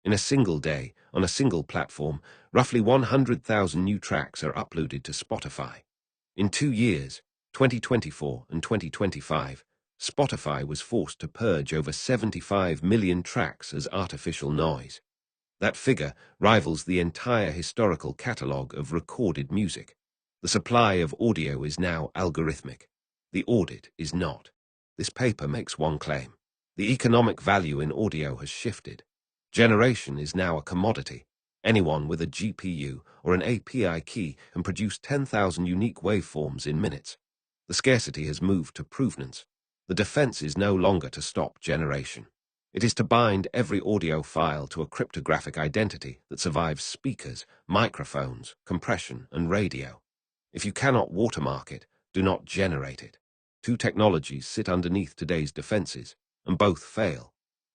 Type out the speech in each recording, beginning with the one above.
In a single day, on a single platform, roughly 100,000 new tracks are uploaded to Spotify. In 2 years, 2024 and 2025, Spotify was forced to purge over 75 million tracks as artificial noise. That figure rivals the entire historical catalogue of recorded music. The supply of audio is now algorithmic. The audit is not. This paper makes one claim. The economic value in audio has shifted. Generation is now a commodity. Anyone with a GPU or an API key can produce 10,000 unique waveforms in minutes. The scarcity has moved to provenance. The defense is no longer to stop generation. It is to bind every audio file to a cryptographic identity that survives speakers, microphones, compression, and radio. If you cannot watermark it, do not generate it. Two technologies sit underneath today's defenses, and both fail.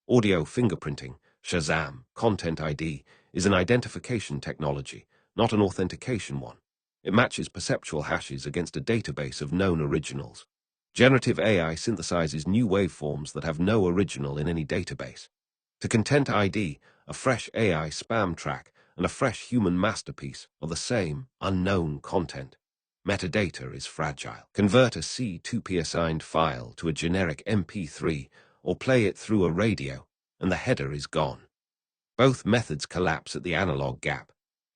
Audio fingerprinting, Shazam, Content ID, is an identification technology, not an authentication one. It matches perceptual hashes against a database of known originals. Generative AI synthesizes new waveforms that have no original in any database. To Content ID, a fresh AI spam track and a fresh human masterpiece are the same, unknown content. Metadata is fragile. Convert a C2P assigned file to a generic MP3 or play it through a radio, and the header is gone. Both methods collapse at the analog gap.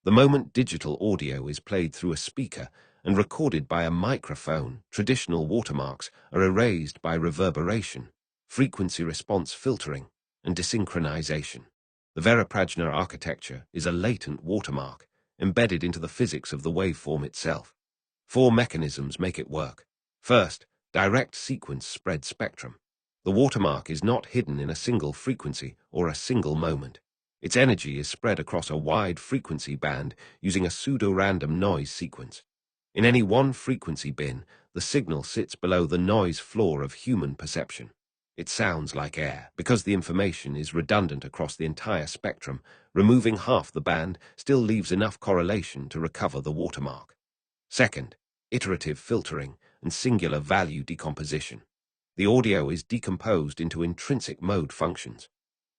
The moment digital audio is played through a speaker and recorded by a microphone, traditional watermarks are erased by reverberation, frequency response filtering, and desynchronization. The Veriprajna architecture is a latent watermark, embedded into the physics of the waveform itself. 4 mechanisms make it work. First, direct sequence spread spectrum. The watermark is not hidden in a single frequency or a single moment. Its energy is spread across a wide frequency band using a pseudo-random noise sequence. In any one frequency bin, the signal sits below the noise floor of human perception. It sounds like air. Because the information is redundant across the entire spectrum, removing half the band still leaves enough correlation to recover the watermark. Second, iterative filtering and singular value decomposition. The audio is decomposed into intrinsic mode functions.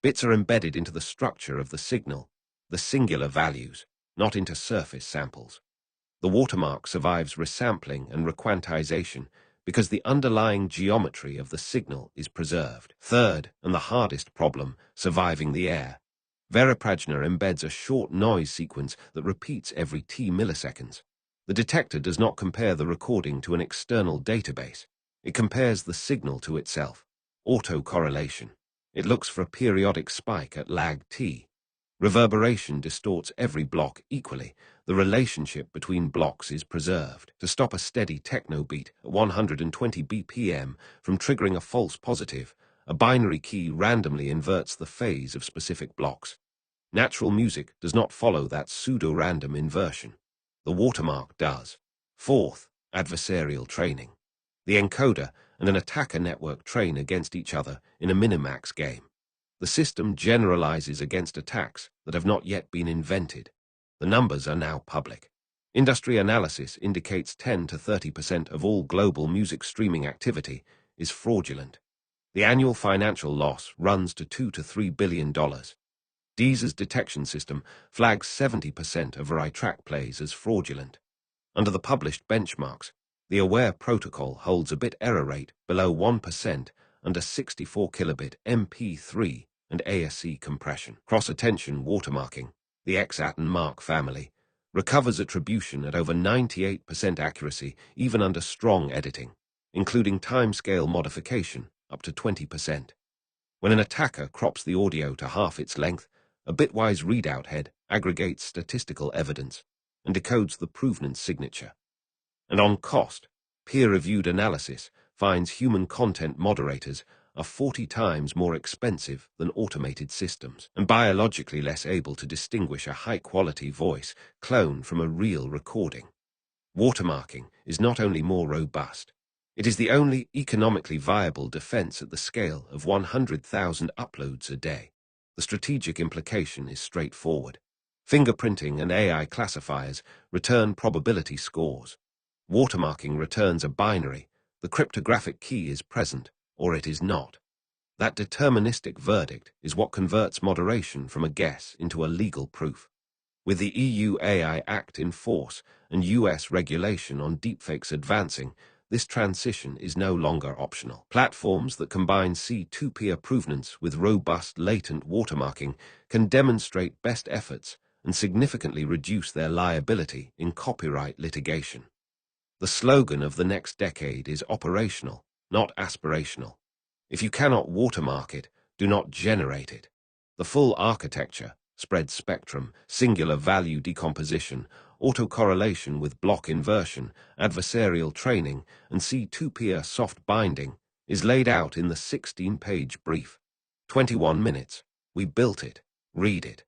Bits are embedded into the structure of the signal, the singular values, not into surface samples. The watermark survives resampling and requantization because the underlying geometry of the signal is preserved. Third, and the hardest problem, surviving the air. Veriprajna embeds a short noise sequence that repeats every t milliseconds. The detector does not compare the recording to an external database. It compares the signal to itself. Autocorrelation. It looks for a periodic spike at lag t. Reverberation distorts every block equally. The relationship between blocks is preserved. To stop a steady techno beat at 120 BPM from triggering a false positive, a binary key randomly inverts the phase of specific blocks. Natural music does not follow that pseudo-random inversion. The watermark does. Fourth, adversarial training. The encoder and an attacker network train against each other in a minimax game. The system generalizes against attacks that have not yet been invented. The numbers are now public. Industry analysis indicates 10 to 30% of all global music streaming activity is fraudulent. The annual financial loss runs to $2 to $3 billion. Deezer's detection system flags 70% of right-track plays as fraudulent. Under the published benchmarks, the AWARE protocol holds a bit error rate below 1% under 64 kilobit MP3 and ASC compression. Cross-attention watermarking, the XAT and MARC family, recovers attribution at over 98% accuracy even under strong editing, including timescale modification up to 20%. When an attacker crops the audio to half its length, a bitwise readout head aggregates statistical evidence and decodes the provenance signature. And on cost, peer-reviewed analysis finds human content moderators are 40 times more expensive than automated systems and biologically less able to distinguish a high-quality voice clone from a real recording. Watermarking is not only more robust, it is the only economically viable defense at the scale of 100,000 uploads a day. The strategic implication is straightforward. Fingerprinting and AI classifiers return probability scores. Watermarking returns a binary. The cryptographic key is present, or it is not. That deterministic verdict is what converts moderation from a guess into a legal proof. With the EU AI Act in force and US regulation on deepfakes advancing, this transition is no longer optional. Platforms that combine C2P provenance with robust latent watermarking can demonstrate best efforts and significantly reduce their liability in copyright litigation. The slogan of the next decade is operational, not aspirational. If you cannot watermark it, do not generate it. The full architecture, spread spectrum, singular value decomposition, autocorrelation with block inversion, adversarial training, and C2P soft binding is laid out in the 16-page brief. 21 minutes. We built it. Read it.